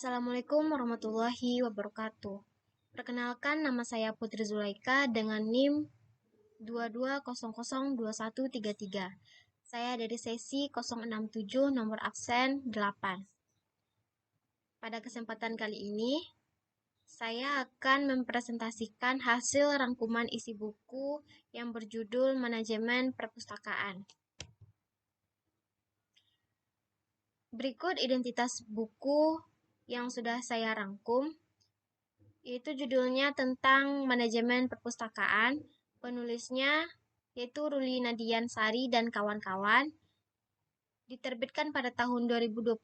Assalamualaikum warahmatullahi wabarakatuh. Perkenalkan, nama saya Putri Zulaika dengan NIM 22002133. Saya dari sesi 067 nomor absen 8. Pada kesempatan kali ini, saya akan mempresentasikan hasil rangkuman isi buku yang berjudul Manajemen Perpustakaan. Berikut identitas buku yang sudah saya rangkum, yaitu judulnya tentang manajemen perpustakaan. Penulisnya yaitu Ruli Nadian Sari dan kawan-kawan. Diterbitkan pada tahun 2025,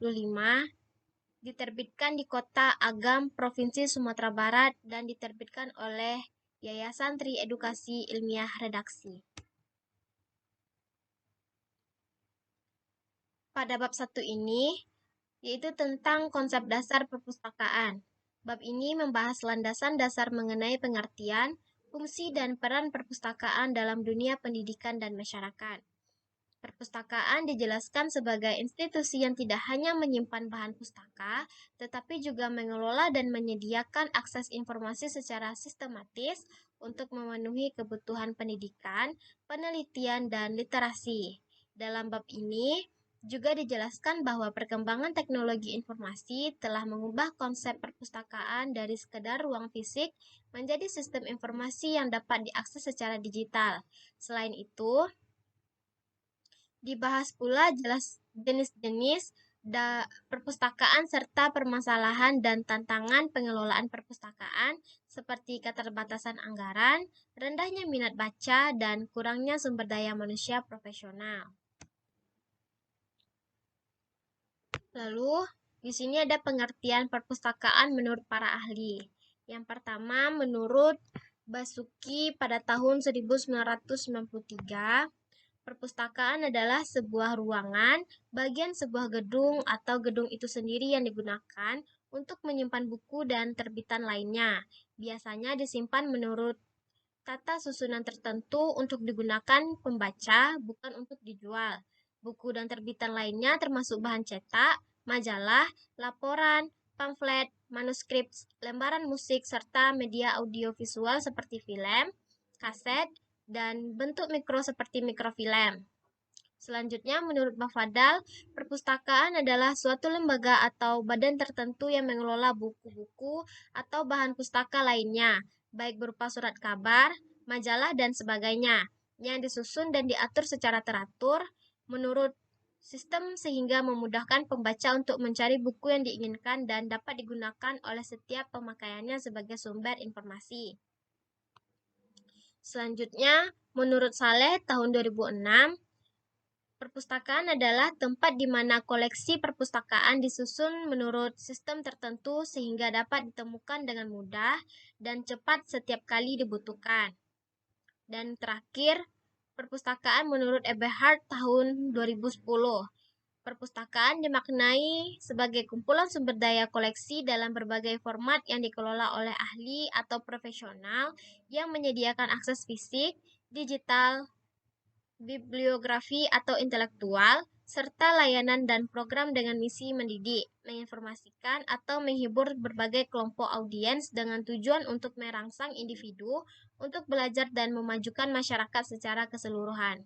diterbitkan di Kota Agam, Provinsi Sumatera Barat, dan diterbitkan oleh Yayasan Tri Edukasi Ilmiah Redaksi. Pada bab 1 ini, yaitu tentang konsep dasar perpustakaan. Bab ini membahas landasan dasar mengenai pengertian, fungsi, dan peran perpustakaan dalam dunia pendidikan dan masyarakat. Perpustakaan dijelaskan sebagai institusi yang tidak hanya menyimpan bahan pustaka, tetapi juga mengelola dan menyediakan akses informasi secara sistematis untuk memenuhi kebutuhan pendidikan, penelitian, dan literasi. Dalam bab ini, juga dijelaskan bahwa perkembangan teknologi informasi telah mengubah konsep perpustakaan dari sekedar ruang fisik menjadi sistem informasi yang dapat diakses secara digital. Selain itu, dibahas pula jenis-jenis perpustakaan serta permasalahan dan tantangan pengelolaan perpustakaan seperti keterbatasan anggaran, rendahnya minat baca, dan kurangnya sumber daya manusia profesional. Lalu, di sini ada pengertian perpustakaan menurut para ahli. Yang pertama, menurut Basuki pada tahun 1993, perpustakaan adalah sebuah ruangan, bagian sebuah gedung atau gedung itu sendiri yang digunakan untuk menyimpan buku dan terbitan lainnya. Biasanya disimpan menurut tata susunan tertentu untuk digunakan pembaca, bukan untuk dijual. Buku dan terbitan lainnya termasuk bahan cetak, majalah, laporan, pamflet, manuskrip, lembaran musik, serta media audiovisual seperti film, kaset, dan bentuk mikro seperti mikrofilm. Selanjutnya, menurut Pak Fadal, perpustakaan adalah suatu lembaga atau badan tertentu yang mengelola buku-buku atau bahan pustaka lainnya, baik berupa surat kabar, majalah, dan sebagainya, yang disusun dan diatur secara teratur menurut sistem sehingga memudahkan pembaca untuk mencari buku yang diinginkan dan dapat digunakan oleh setiap pemakaiannya sebagai sumber informasi. Selanjutnya, menurut Saleh tahun 2006, perpustakaan adalah tempat di mana koleksi perpustakaan disusun menurut sistem tertentu sehingga dapat ditemukan dengan mudah dan cepat setiap kali dibutuhkan. Dan terakhir, perpustakaan menurut Eberhard tahun 2010. Perpustakaan dimaknai sebagai kumpulan sumber daya koleksi dalam berbagai format yang dikelola oleh ahli atau profesional yang menyediakan akses fisik, digital, bibliografi atau intelektual, serta layanan dan program dengan misi mendidik, menginformasikan, atau menghibur berbagai kelompok audiens dengan tujuan untuk merangsang individu untuk belajar dan memajukan masyarakat secara keseluruhan.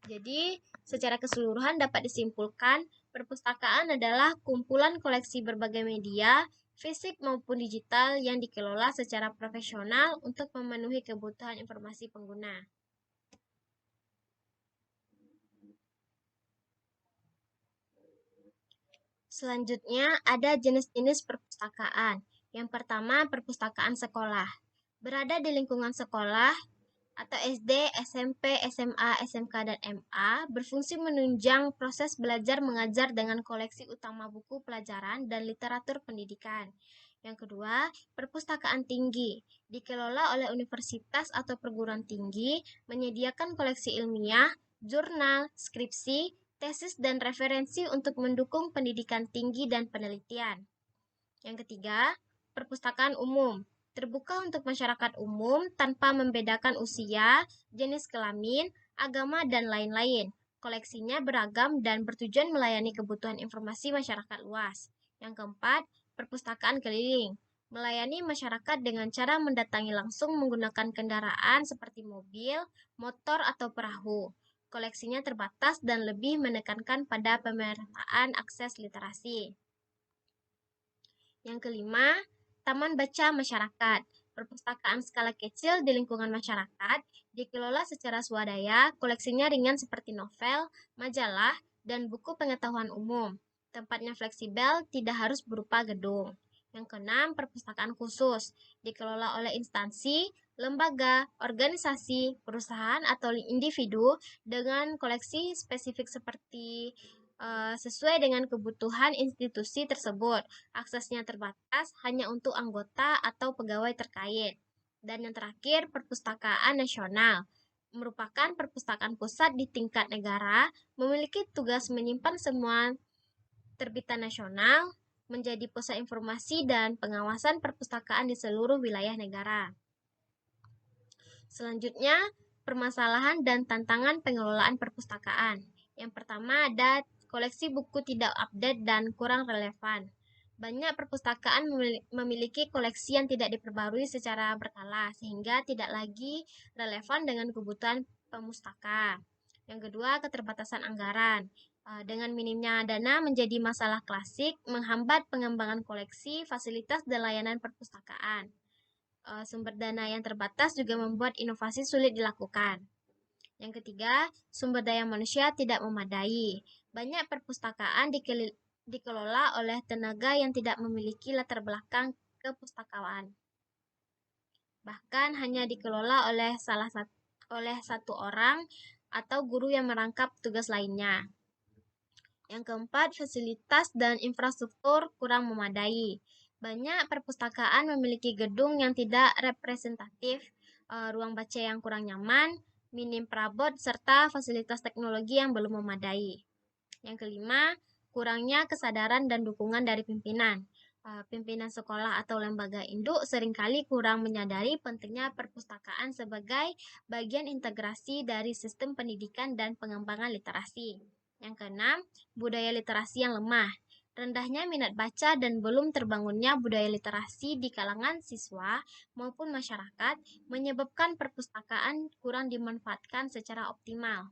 Jadi, secara keseluruhan dapat disimpulkan, perpustakaan adalah kumpulan koleksi berbagai media, fisik maupun digital yang dikelola secara profesional untuk memenuhi kebutuhan informasi pengguna. Selanjutnya, ada jenis-jenis perpustakaan. Yang pertama, perpustakaan sekolah. Berada di lingkungan sekolah atau SD, SMP, SMA, SMK, dan MA, berfungsi menunjang proses belajar mengajar dengan koleksi utama buku pelajaran dan literatur pendidikan. Yang kedua, perpustakaan tinggi. Dikelola oleh universitas atau perguruan tinggi, menyediakan koleksi ilmiah, jurnal, skripsi, tesis, dan referensi untuk mendukung pendidikan tinggi dan penelitian. Yang ketiga, perpustakaan umum. Terbuka untuk masyarakat umum tanpa membedakan usia, jenis kelamin, agama, dan lain-lain. Koleksinya beragam dan bertujuan melayani kebutuhan informasi masyarakat luas. Yang keempat, perpustakaan keliling, melayani masyarakat dengan cara mendatangi langsung menggunakan kendaraan seperti mobil, motor, atau perahu. Koleksinya terbatas dan lebih menekankan pada pemerataan akses literasi. Yang kelima, Taman Baca Masyarakat. Perpustakaan skala kecil di lingkungan masyarakat, dikelola secara swadaya, koleksinya ringan seperti novel, majalah, dan buku pengetahuan umum. Tempatnya fleksibel, tidak harus berupa gedung. Yang keenam, perpustakaan khusus, dikelola oleh instansi, lembaga, organisasi, perusahaan, atau individu dengan koleksi spesifik seperti sesuai dengan kebutuhan institusi tersebut. Aksesnya terbatas hanya untuk anggota atau pegawai terkait. Dan yang terakhir, perpustakaan nasional merupakan perpustakaan pusat di tingkat negara, memiliki tugas menyimpan semua terbitan nasional, menjadi pusat informasi dan pengawasan perpustakaan di seluruh wilayah negara. Selanjutnya, permasalahan dan tantangan pengelolaan perpustakaan. Yang pertama ada koleksi buku tidak update dan kurang relevan. Banyak perpustakaan memiliki koleksi yang tidak diperbarui secara berkala, sehingga tidak lagi relevan dengan kebutuhan pemustaka. Yang kedua, keterbatasan anggaran. Dengan minimnya dana menjadi masalah klasik, menghambat pengembangan koleksi, fasilitas, dan layanan perpustakaan. Sumber dana yang terbatas juga membuat inovasi sulit dilakukan. Yang ketiga, sumber daya manusia tidak memadai. Banyak perpustakaan dikelola oleh tenaga yang tidak memiliki latar belakang kepustakaan. Bahkan hanya dikelola oleh satu orang atau guru yang merangkap tugas lainnya. Yang keempat, fasilitas dan infrastruktur kurang memadai. Banyak perpustakaan memiliki gedung yang tidak representatif, ruang baca yang kurang nyaman, minim perabot, serta fasilitas teknologi yang belum memadai. Yang kelima, kurangnya kesadaran dan dukungan dari pimpinan. Pimpinan sekolah atau lembaga induk seringkali kurang menyadari pentingnya perpustakaan sebagai bagian integrasi dari sistem pendidikan dan pengembangan literasi. Yang keenam, budaya literasi yang lemah. Rendahnya minat baca dan belum terbangunnya budaya literasi di kalangan siswa maupun masyarakat menyebabkan perpustakaan kurang dimanfaatkan secara optimal.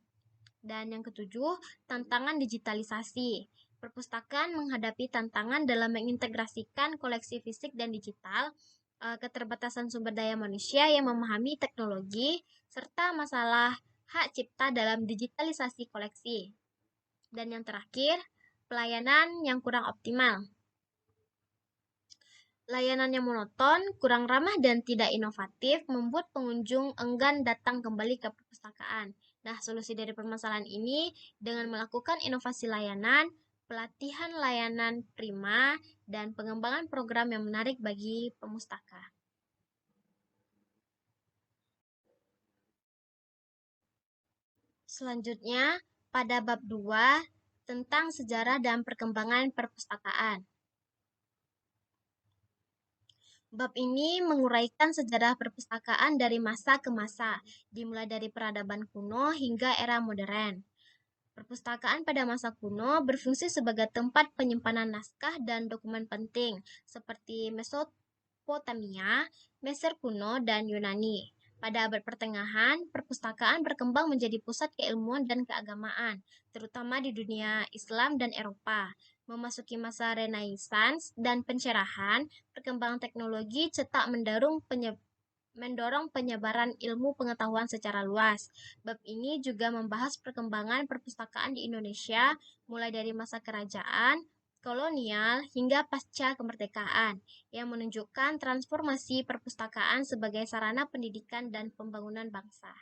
Dan yang ketujuh, tantangan digitalisasi. Perpustakaan menghadapi tantangan dalam mengintegrasikan koleksi fisik dan digital, keterbatasan sumber daya manusia yang memahami teknologi, serta masalah hak cipta dalam digitalisasi koleksi. Dan yang terakhir, pelayanan yang kurang optimal. Layanan yang monoton, kurang ramah, dan tidak inovatif membuat pengunjung enggan datang kembali ke perpustakaan. Nah, solusi dari permasalahan ini dengan melakukan inovasi layanan, pelatihan layanan prima, dan pengembangan program yang menarik bagi pemustaka. Selanjutnya, pada bab 2 tentang sejarah dan perkembangan perpustakaan. Bab ini menguraikan sejarah perpustakaan dari masa ke masa, dimulai dari peradaban kuno hingga era modern. Perpustakaan pada masa kuno berfungsi sebagai tempat penyimpanan naskah dan dokumen penting, seperti Mesopotamia, Mesir kuno, dan Yunani. Pada abad pertengahan, perpustakaan berkembang menjadi pusat keilmuan dan keagamaan, terutama di dunia Islam dan Eropa. Memasuki masa Renaissance dan pencerahan, perkembangan teknologi cetak mendorong penyebaran ilmu pengetahuan secara luas. Bab ini juga membahas perkembangan perpustakaan di Indonesia, mulai dari masa kerajaan, kolonial, hingga pasca kemerdekaan, yang menunjukkan transformasi perpustakaan sebagai sarana pendidikan dan pembangunan bangsa.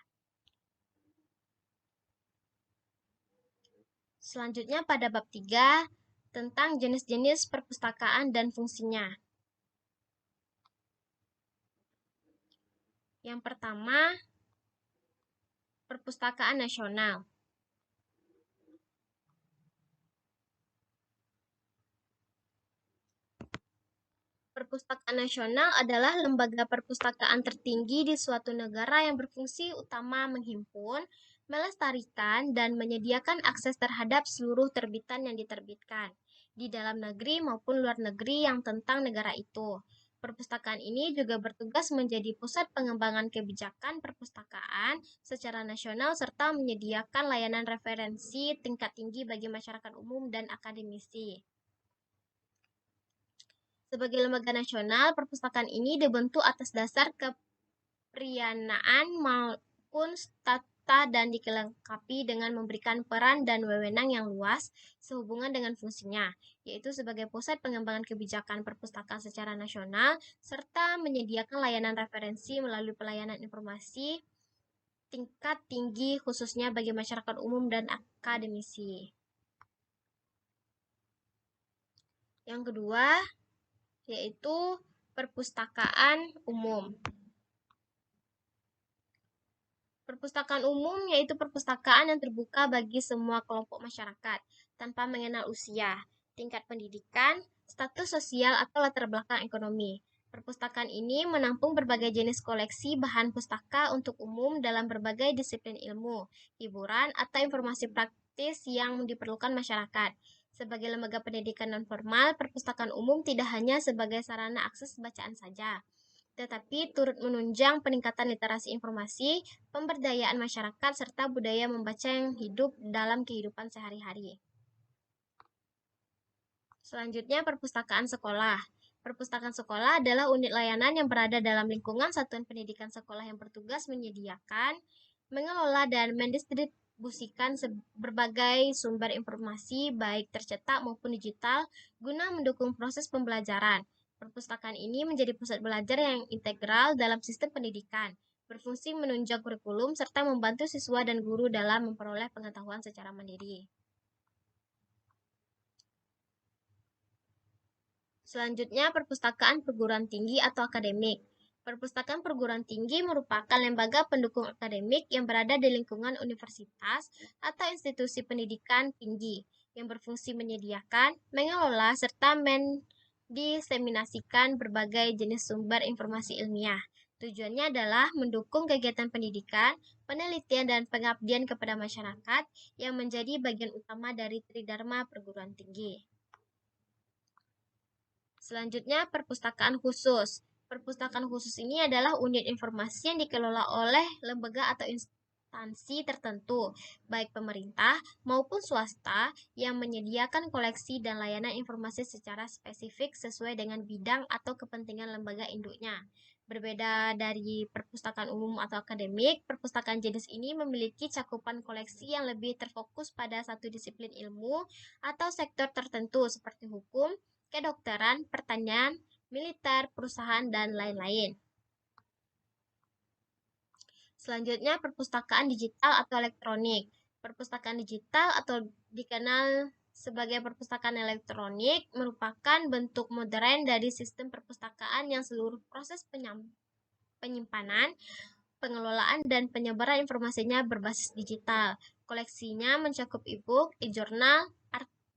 Selanjutnya pada bab 3, tentang jenis-jenis perpustakaan dan fungsinya. Yang pertama, perpustakaan nasional. Perpustakaan nasional adalah lembaga perpustakaan tertinggi di suatu negara yang berfungsi utama menghimpun, melestarikan, dan menyediakan akses terhadap seluruh terbitan yang diterbitkan. di dalam negeri maupun luar negeri yang tentang negara itu. Perpustakaan ini juga bertugas menjadi pusat pengembangan kebijakan perpustakaan secara nasional serta menyediakan layanan referensi tingkat tinggi bagi masyarakat umum dan akademisi. Sebagai lembaga nasional, perpustakaan ini dibentuk atas dasar keprianaan maupun tata dan dilengkapi dengan memberikan peran dan wewenang yang luas sehubungan dengan fungsinya, yaitu sebagai pusat pengembangan kebijakan perpustakaan secara nasional, serta menyediakan layanan referensi melalui pelayanan informasi tingkat tinggi khususnya bagi masyarakat umum dan akademisi. Yang kedua, yaitu perpustakaan umum. Perpustakaan umum yaitu perpustakaan yang terbuka bagi semua kelompok masyarakat, tanpa mengenal usia, tingkat pendidikan, status sosial, atau latar belakang ekonomi. Perpustakaan ini menampung berbagai jenis koleksi bahan pustaka untuk umum dalam berbagai disiplin ilmu, hiburan, atau informasi praktis yang diperlukan masyarakat. Sebagai lembaga pendidikan non-formal, perpustakaan umum tidak hanya sebagai sarana akses bacaan saja, tetapi turut menunjang peningkatan literasi informasi, pemberdayaan masyarakat, serta budaya membaca yang hidup dalam kehidupan sehari-hari. Selanjutnya, perpustakaan sekolah. Perpustakaan sekolah adalah unit layanan yang berada dalam lingkungan satuan pendidikan sekolah yang bertugas menyediakan, mengelola, dan mendistribusikan berbagai sumber informasi, baik tercetak maupun digital, guna mendukung proses pembelajaran. Perpustakaan ini menjadi pusat belajar yang integral dalam sistem pendidikan, berfungsi menunjang kurikulum, serta membantu siswa dan guru dalam memperoleh pengetahuan secara mandiri. Selanjutnya, perpustakaan perguruan tinggi atau akademik. Perpustakaan perguruan tinggi merupakan lembaga pendukung akademik yang berada di lingkungan universitas atau institusi pendidikan tinggi yang berfungsi menyediakan, mengelola, serta mendiseminasikan berbagai jenis sumber informasi ilmiah. Tujuannya adalah mendukung kegiatan pendidikan, penelitian, dan pengabdian kepada masyarakat yang menjadi bagian utama dari Tridharma perguruan tinggi. Selanjutnya, perpustakaan khusus. Perpustakaan khusus ini adalah unit informasi yang dikelola oleh lembaga atau instansi tertentu, baik pemerintah maupun swasta, yang menyediakan koleksi dan layanan informasi secara spesifik sesuai dengan bidang atau kepentingan lembaga induknya. Berbeda dari perpustakaan umum atau akademik, perpustakaan jenis ini memiliki cakupan koleksi yang lebih terfokus pada satu disiplin ilmu atau sektor tertentu seperti hukum, kedokteran, pertanian, militer, perusahaan, dan lain-lain. Selanjutnya, perpustakaan digital atau elektronik. Perpustakaan digital atau dikenal sebagai perpustakaan elektronik merupakan bentuk modern dari sistem perpustakaan yang seluruh proses penyimpanan, pengelolaan, dan penyebaran informasinya berbasis digital. Koleksinya mencakup e-book, e-jurnal,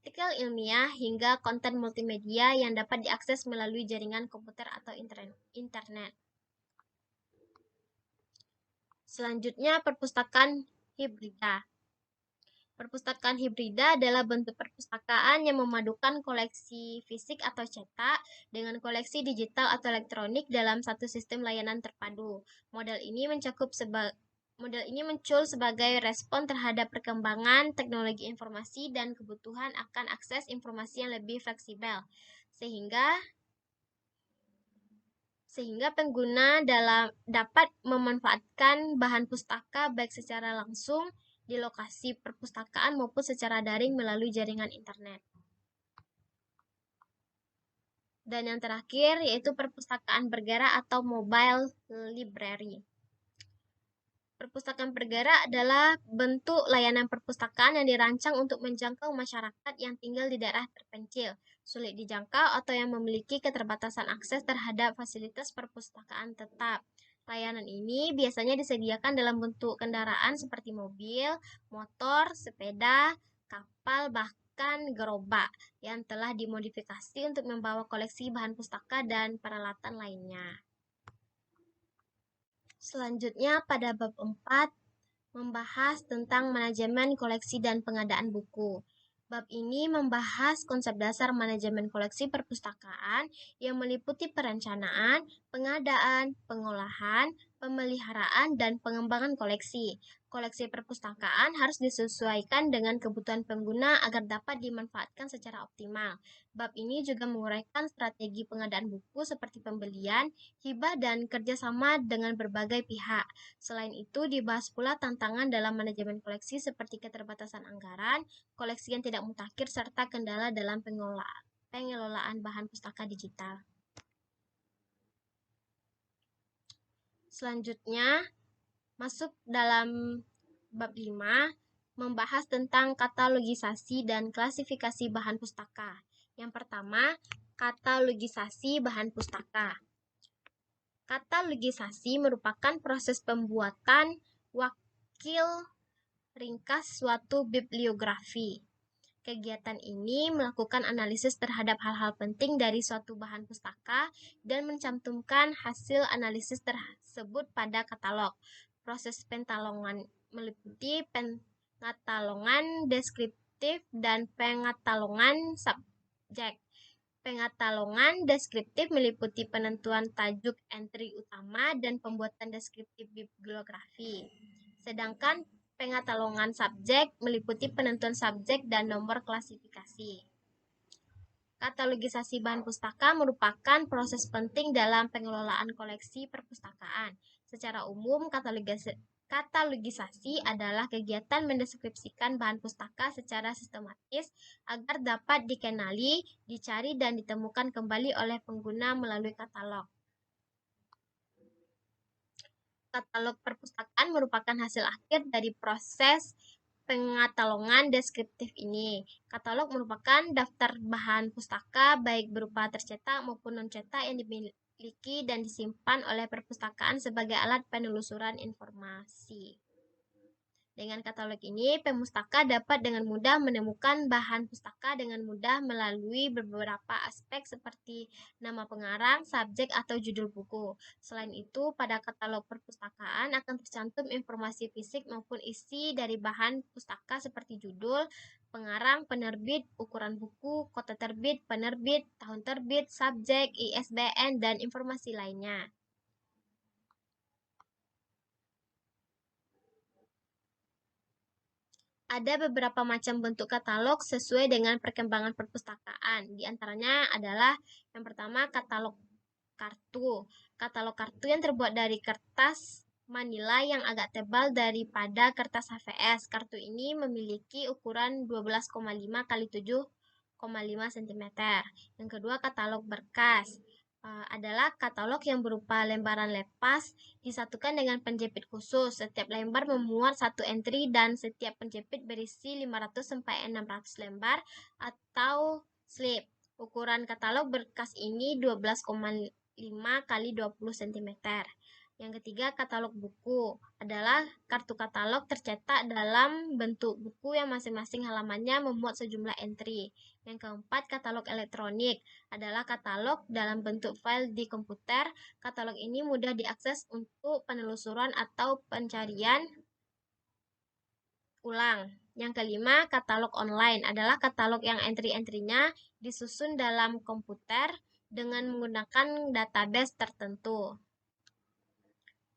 artikel ilmiah, hingga konten multimedia yang dapat diakses melalui jaringan komputer atau internet. Selanjutnya, perpustakaan hibrida. Perpustakaan hibrida adalah bentuk perpustakaan yang memadukan koleksi fisik atau cetak dengan koleksi digital atau elektronik dalam satu sistem layanan terpadu. Model ini muncul sebagai respon terhadap perkembangan teknologi informasi dan kebutuhan akan akses informasi yang lebih fleksibel, sehingga pengguna dapat memanfaatkan bahan pustaka baik secara langsung di lokasi perpustakaan maupun secara daring melalui jaringan internet. Dan yang terakhir yaitu perpustakaan bergerak atau mobile library. Perpustakaan bergerak adalah bentuk layanan perpustakaan yang dirancang untuk menjangkau masyarakat yang tinggal di daerah terpencil, sulit dijangkau, atau yang memiliki keterbatasan akses terhadap fasilitas perpustakaan tetap. Layanan ini biasanya disediakan dalam bentuk kendaraan seperti mobil, motor, sepeda, kapal, bahkan gerobak yang telah dimodifikasi untuk membawa koleksi bahan pustaka dan peralatan lainnya. Selanjutnya pada bab 4 membahas tentang manajemen koleksi dan pengadaan buku. Bab ini membahas konsep dasar manajemen koleksi perpustakaan yang meliputi perencanaan, pengadaan, pengolahan, pemeliharaan, dan pengembangan koleksi. Koleksi perpustakaan harus disesuaikan dengan kebutuhan pengguna agar dapat dimanfaatkan secara optimal. Bab ini juga menguraikan strategi pengadaan buku seperti pembelian, hibah, dan kerjasama dengan berbagai pihak. Selain itu, dibahas pula tantangan dalam manajemen koleksi seperti keterbatasan anggaran, koleksi yang tidak mutakhir, serta kendala dalam pengelolaan bahan pustaka digital. Selanjutnya, masuk dalam bab 5, membahas tentang katalogisasi dan klasifikasi bahan pustaka. Yang pertama, katalogisasi bahan pustaka. Katalogisasi merupakan proses pembuatan wakil ringkas suatu bibliografi. Kegiatan ini melakukan analisis terhadap hal-hal penting dari suatu bahan pustaka dan mencantumkan hasil analisis tersebut pada katalog. Proses pentalongan meliputi pengatalogan deskriptif dan pengatalogan subjek. Pengatalogan deskriptif meliputi penentuan tajuk entry utama dan pembuatan deskriptif bibliografi. Sedangkan pengatalogan subjek meliputi penentuan subjek dan nomor klasifikasi. Katalogisasi bahan pustaka merupakan proses penting dalam pengelolaan koleksi perpustakaan. Secara umum, katalogisasi adalah kegiatan mendeskripsikan bahan pustaka secara sistematis agar dapat dikenali, dicari, dan ditemukan kembali oleh pengguna melalui katalog. Katalog perpustakaan merupakan hasil akhir dari proses pengatalogan deskriptif ini. Katalog merupakan daftar bahan pustaka baik berupa tercetak maupun non-cetak yang dimiliki dan disimpan oleh perpustakaan sebagai alat penelusuran informasi. Dengan katalog ini, pemustaka dapat dengan mudah menemukan bahan pustaka dengan mudah melalui beberapa aspek seperti nama pengarang, subjek, atau judul buku. Selain itu, pada katalog perpustakaan akan tercantum informasi fisik maupun isi dari bahan pustaka seperti judul, pengarang, penerbit, ukuran buku, kota terbit, penerbit, tahun terbit, subjek, ISBN, dan informasi lainnya. Ada beberapa macam bentuk katalog sesuai dengan perkembangan perpustakaan. Di antaranya adalah yang pertama katalog kartu. Katalog kartu yang terbuat dari kertas manila yang agak tebal daripada kertas HVS. Kartu ini memiliki ukuran 12,5 x 7,5 cm. Yang kedua, katalog berkas. Adalah katalog yang berupa lembaran lepas disatukan dengan penjepit khusus. Setiap lembar memuat satu entry dan setiap penjepit berisi 500-600 lembar atau slip. Ukuran katalog berkas ini 12,5 x 20 cm. Yang ketiga, katalog buku adalah kartu katalog tercetak dalam bentuk buku yang masing-masing halamannya memuat sejumlah entry. Yang keempat, katalog elektronik adalah katalog dalam bentuk file di komputer. Katalog ini mudah diakses untuk penelusuran atau pencarian ulang. Yang kelima, katalog online adalah katalog yang entry-entrynya disusun dalam komputer dengan menggunakan database tertentu.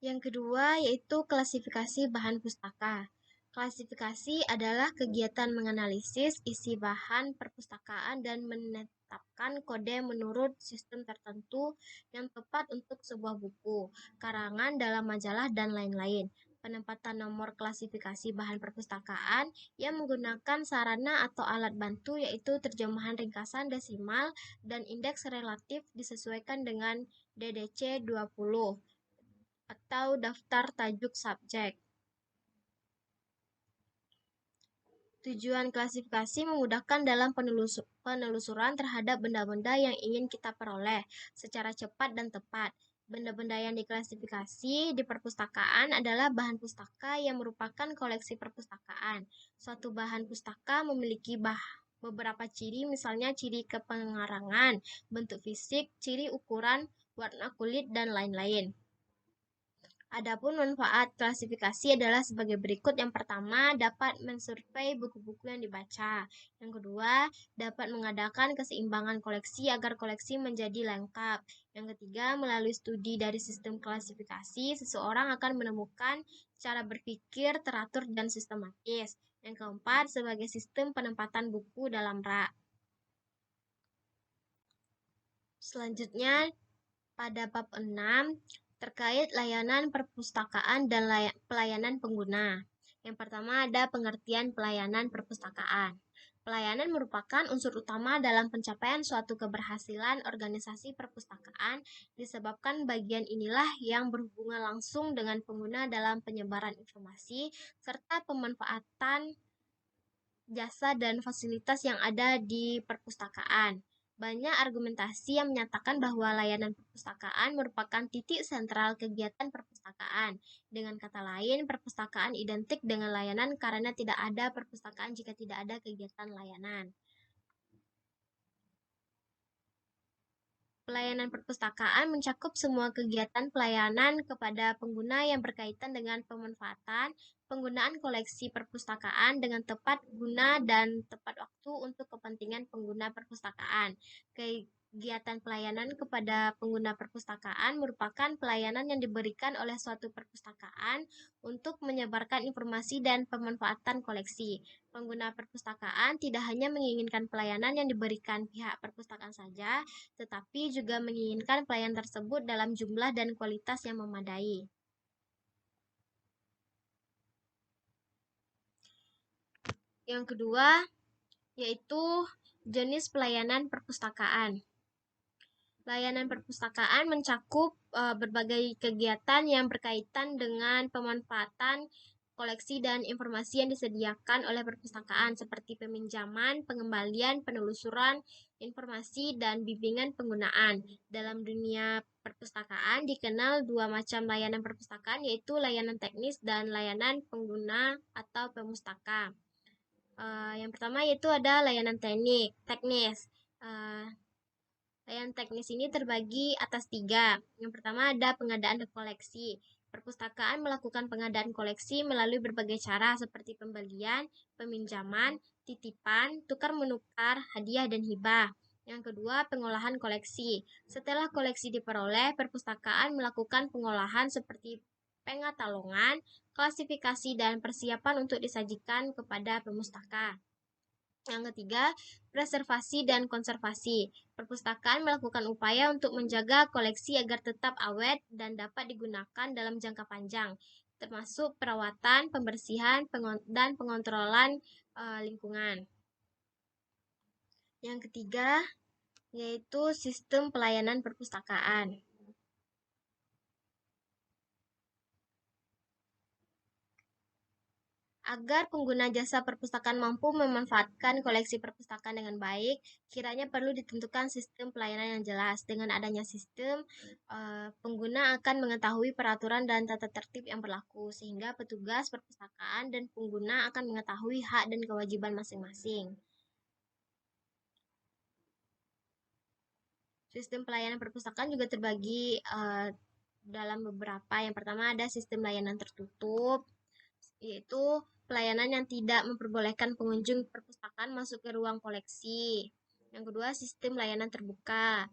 Yang kedua yaitu klasifikasi bahan pustaka. Klasifikasi adalah kegiatan menganalisis isi bahan perpustakaan dan menetapkan kode menurut sistem tertentu yang tepat untuk sebuah buku, karangan dalam majalah, dan lain-lain. Penempatan nomor klasifikasi bahan perpustakaan yang menggunakan sarana atau alat bantu yaitu terjemahan ringkasan desimal dan indeks relatif disesuaikan dengan DDC 20 atau daftar tajuk subjek. Tujuan klasifikasi memudahkan dalam penelusuran terhadap benda-benda yang ingin kita peroleh secara cepat dan tepat. Benda-benda yang diklasifikasi di perpustakaan adalah bahan pustaka yang merupakan koleksi perpustakaan. Suatu bahan pustaka memiliki beberapa ciri, misalnya ciri kepengarangan, bentuk fisik, ciri ukuran, warna kulit, dan lain-lain. Adapun manfaat klasifikasi adalah sebagai berikut. Yang pertama, dapat mensurvei buku-buku yang dibaca. Yang kedua, dapat mengadakan keseimbangan koleksi agar koleksi menjadi lengkap. Yang ketiga, melalui studi dari sistem klasifikasi, seseorang akan menemukan cara berpikir teratur dan sistematis. Yang keempat, sebagai sistem penempatan buku dalam rak. Selanjutnya, pada bab 6, terkait layanan perpustakaan dan pelayanan pengguna. Yang pertama ada pengertian pelayanan perpustakaan. Pelayanan merupakan unsur utama dalam pencapaian suatu keberhasilan organisasi perpustakaan, disebabkan bagian inilah yang berhubungan langsung dengan pengguna dalam penyebaran informasi, serta pemanfaatan jasa dan fasilitas yang ada di perpustakaan. Banyak argumentasi yang menyatakan bahwa layanan perpustakaan merupakan titik sentral kegiatan perpustakaan. Dengan kata lain, perpustakaan identik dengan layanan karena tidak ada perpustakaan jika tidak ada kegiatan layanan. Pelayanan perpustakaan mencakup semua kegiatan pelayanan kepada pengguna yang berkaitan dengan pemanfaatan, penggunaan koleksi perpustakaan dengan tepat guna dan tepat waktu untuk kepentingan pengguna perpustakaan. Kegiatan pelayanan kepada pengguna perpustakaan merupakan pelayanan yang diberikan oleh suatu perpustakaan untuk menyebarkan informasi dan pemanfaatan koleksi. Pengguna perpustakaan tidak hanya menginginkan pelayanan yang diberikan pihak perpustakaan saja, tetapi juga menginginkan pelayan tersebut dalam jumlah dan kualitas yang memadai. Yang kedua, yaitu jenis pelayanan perpustakaan. Layanan perpustakaan mencakup berbagai kegiatan yang berkaitan dengan pemanfaatan koleksi dan informasi yang disediakan oleh perpustakaan seperti peminjaman, pengembalian, penelusuran informasi, dan bimbingan penggunaan. Dalam dunia perpustakaan dikenal dua macam layanan perpustakaan, yaitu layanan teknis dan layanan pengguna atau pemustaka. Yang pertama yaitu ada layanan teknis. Layanan teknis ini terbagi atas 3. Yang pertama ada pengadaan koleksi. Perpustakaan melakukan pengadaan koleksi melalui berbagai cara seperti pembelian, peminjaman, titipan, tukar-menukar, hadiah, dan hibah. Yang kedua, pengolahan koleksi. Setelah koleksi diperoleh, perpustakaan melakukan pengolahan seperti pengatalogan, klasifikasi, dan persiapan untuk disajikan kepada pemustaka. Yang ketiga, preservasi dan konservasi. Perpustakaan melakukan upaya untuk menjaga koleksi agar tetap awet dan dapat digunakan dalam jangka panjang, termasuk perawatan, pembersihan, dan pengontrolan lingkungan. Yang ketiga, yaitu sistem pelayanan perpustakaan. Agar pengguna jasa perpustakaan mampu memanfaatkan koleksi perpustakaan dengan baik, kiranya perlu ditentukan sistem pelayanan yang jelas. Dengan adanya sistem, pengguna akan mengetahui peraturan dan tata tertib yang berlaku, sehingga petugas perpustakaan dan pengguna akan mengetahui hak dan kewajiban masing-masing. Sistem pelayanan perpustakaan juga terbagi dalam beberapa. Yang pertama ada sistem layanan tertutup, yaitu pelayanan yang tidak memperbolehkan pengunjung perpustakaan masuk ke ruang koleksi. Yang kedua, sistem layanan terbuka.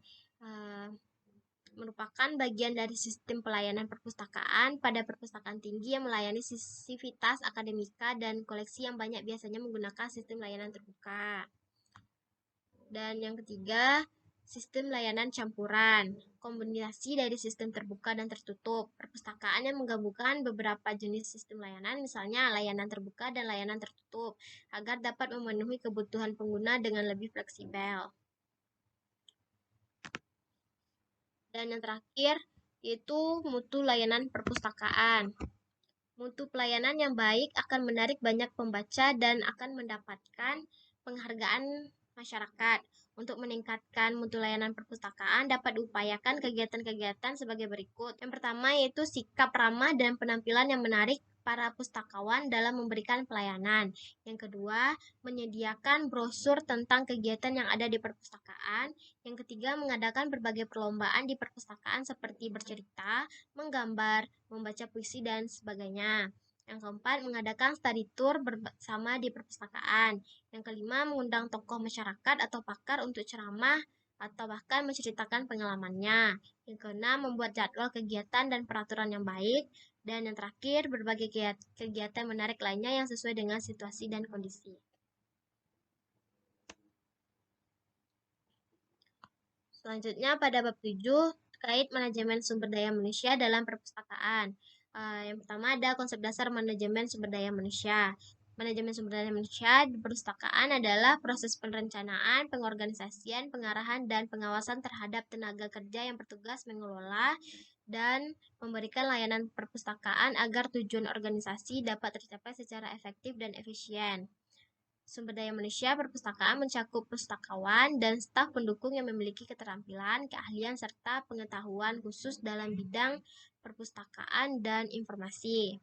Merupakan bagian dari sistem pelayanan perpustakaan pada perpustakaan tinggi yang melayani sivitas akademika dan koleksi yang banyak biasanya menggunakan sistem layanan terbuka. Dan yang ketiga, sistem layanan campuran, kombinasi dari sistem terbuka dan tertutup. Perpustakaan yang menggabungkan beberapa jenis sistem layanan, misalnya layanan terbuka dan layanan tertutup, agar dapat memenuhi kebutuhan pengguna dengan lebih fleksibel. Dan yang terakhir, yaitu mutu layanan perpustakaan. Mutu pelayanan yang baik akan menarik banyak pembaca dan akan mendapatkan penghargaan masyarakat. Untuk meningkatkan mutu layanan perpustakaan dapat diupayakan kegiatan-kegiatan sebagai berikut. Yang pertama yaitu sikap ramah dan penampilan yang menarik para pustakawan dalam memberikan pelayanan. Yang kedua, menyediakan brosur tentang kegiatan yang ada di perpustakaan. Yang ketiga, mengadakan berbagai perlombaan di perpustakaan seperti bercerita, menggambar, membaca puisi, dan sebagainya. Yang keempat, mengadakan study tour bersama di perpustakaan. Yang kelima, mengundang tokoh masyarakat atau pakar untuk ceramah atau bahkan menceritakan pengalamannya. Yang keenam, membuat jadwal kegiatan dan peraturan yang baik. Dan yang terakhir, berbagai kegiatan menarik lainnya yang sesuai dengan situasi dan kondisi. Selanjutnya pada bab 7 terkait manajemen sumber daya manusia dalam perpustakaan. Yang pertama ada konsep dasar manajemen sumber daya manusia. Manajemen sumber daya manusia di perpustakaan adalah proses perencanaan, pengorganisasian, pengarahan, dan pengawasan terhadap tenaga kerja yang bertugas mengelola dan memberikan layanan perpustakaan agar tujuan organisasi dapat tercapai secara efektif dan efisien. Sumber daya manusia perpustakaan mencakup pustakawan dan staf pendukung yang memiliki keterampilan, keahlian, serta pengetahuan khusus dalam bidang perpustakaan dan informasi.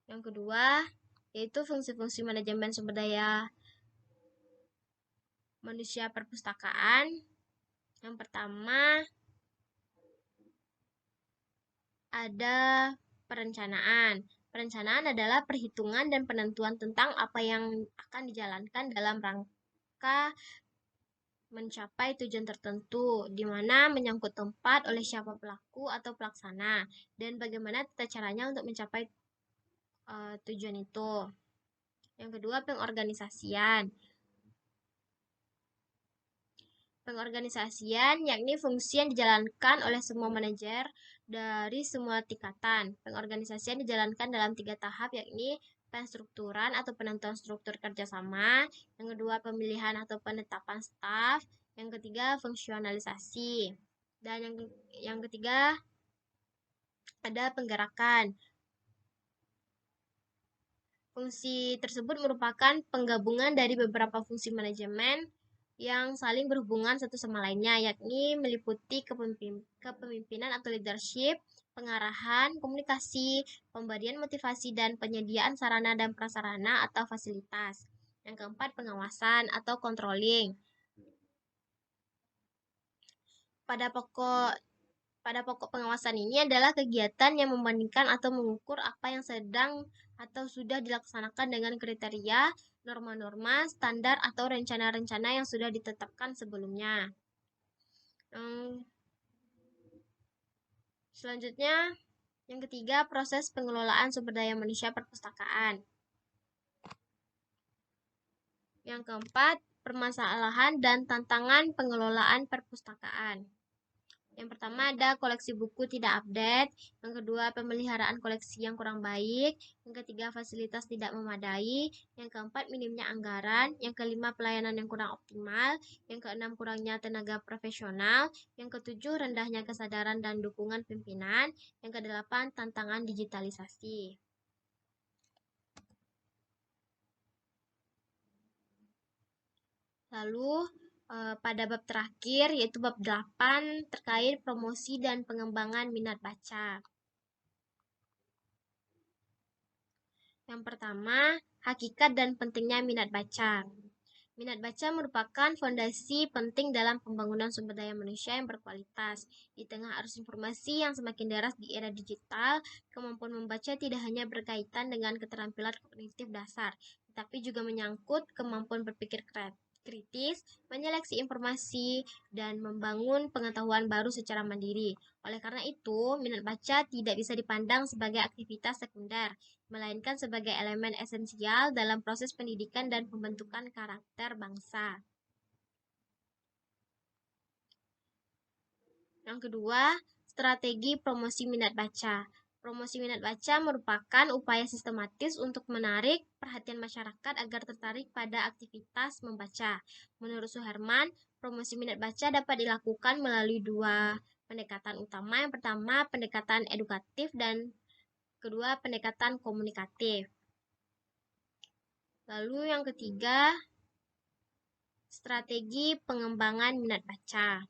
Yang kedua, yaitu fungsi-fungsi manajemen sumber daya manusia perpustakaan. Yang pertama, ada perencanaan. Perencanaan adalah perhitungan dan penentuan tentang apa yang akan dijalankan dalam rangka mencapai tujuan tertentu, di mana menyangkut tempat, oleh siapa pelaku atau pelaksana, dan bagaimana tata caranya untuk mencapai tujuan itu. Yang kedua, pengorganisasian. Pengorganisasian yakni fungsi yang dijalankan oleh semua manajer dari semua tingkatan. Pengorganisasian dijalankan dalam 3 tahap, yakni penstrukturan atau penentuan struktur kerjasama, yang kedua pemilihan atau penetapan staf, yang ketiga fungsionalisasi, dan yang ketiga ada penggerakan. Fungsi tersebut merupakan penggabungan dari beberapa fungsi manajemen yang saling berhubungan satu sama lainnya, yakni meliputi kepemimpinan atau leadership, pengarahan, komunikasi, pemberian motivasi, dan penyediaan sarana dan prasarana atau fasilitas. Yang keempat, pengawasan atau controlling. Pada pokok pengawasan ini adalah kegiatan yang membandingkan atau mengukur apa yang sedang atau sudah dilaksanakan dengan kriteria, norma-norma, standar, atau rencana-rencana yang sudah ditetapkan sebelumnya. Selanjutnya, yang ketiga, proses pengelolaan sumber daya manusia perpustakaan. Yang keempat, permasalahan dan tantangan pengelolaan perpustakaan. Yang pertama ada koleksi buku tidak update, yang kedua pemeliharaan koleksi yang kurang baik, yang ketiga fasilitas tidak memadai, yang keempat minimnya anggaran, yang kelima pelayanan yang kurang optimal, yang keenam kurangnya tenaga profesional, yang ketujuh rendahnya kesadaran dan dukungan pimpinan, yang kedelapan tantangan digitalisasi. Lalu pada bab terakhir, yaitu bab 8, terkait promosi dan pengembangan minat baca. Yang pertama, hakikat dan pentingnya minat baca. Minat baca merupakan fondasi penting dalam pembangunan sumber daya manusia yang berkualitas. Di tengah arus informasi yang semakin deras di era digital, kemampuan membaca tidak hanya berkaitan dengan keterampilan kognitif dasar, tetapi juga menyangkut kemampuan berpikir kritis, menyeleksi informasi, dan membangun pengetahuan baru secara mandiri. Oleh karena itu, minat baca tidak bisa dipandang sebagai aktivitas sekunder, melainkan sebagai elemen esensial dalam proses pendidikan dan pembentukan karakter bangsa. Yang kedua, strategi promosi minat baca. Promosi minat baca merupakan upaya sistematis untuk menarik perhatian masyarakat agar tertarik pada aktivitas membaca. Menurut Suherman, promosi minat baca dapat dilakukan melalui 2 pendekatan utama. Yang pertama, pendekatan edukatif, dan kedua, pendekatan komunikatif. Lalu yang ketiga, strategi pengembangan minat baca.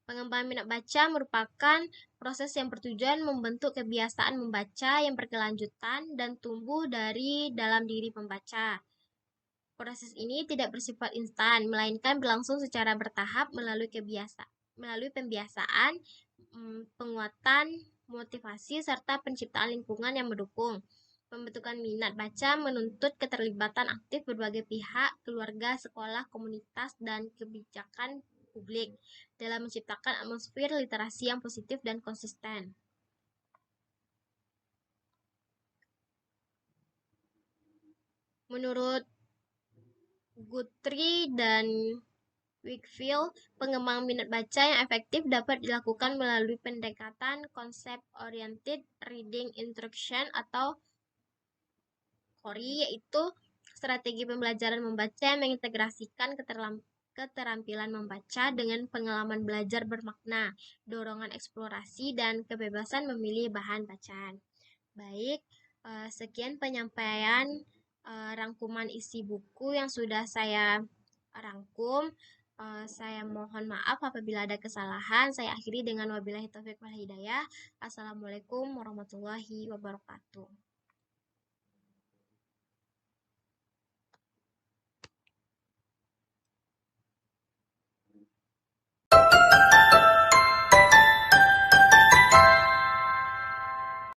Pengembangan minat baca merupakan proses yang bertujuan membentuk kebiasaan membaca yang berkelanjutan dan tumbuh dari dalam diri pembaca. Proses ini tidak bersifat instan, melainkan berlangsung secara bertahap melalui pembiasaan, penguatan, motivasi, serta penciptaan lingkungan yang mendukung. Pembentukan minat baca menuntut keterlibatan aktif berbagai pihak, keluarga, sekolah, komunitas, dan kebijakan publik dalam menciptakan atmosfer literasi yang positif dan konsisten. Menurut Guthrie dan Wakefield, pengembang minat baca yang efektif dapat dilakukan melalui pendekatan concept-oriented reading instruction atau CORI, yaitu strategi pembelajaran membaca yang mengintegrasikan keterampilan membaca dengan pengalaman belajar bermakna, dorongan eksplorasi, dan kebebasan memilih bahan bacaan. Baik, sekian penyampaian rangkuman isi buku yang sudah saya rangkum. Saya mohon maaf apabila ada kesalahan. Saya akhiri dengan wabillahi taufiq wal hidayah. Assalamualaikum warahmatullahi wabarakatuh.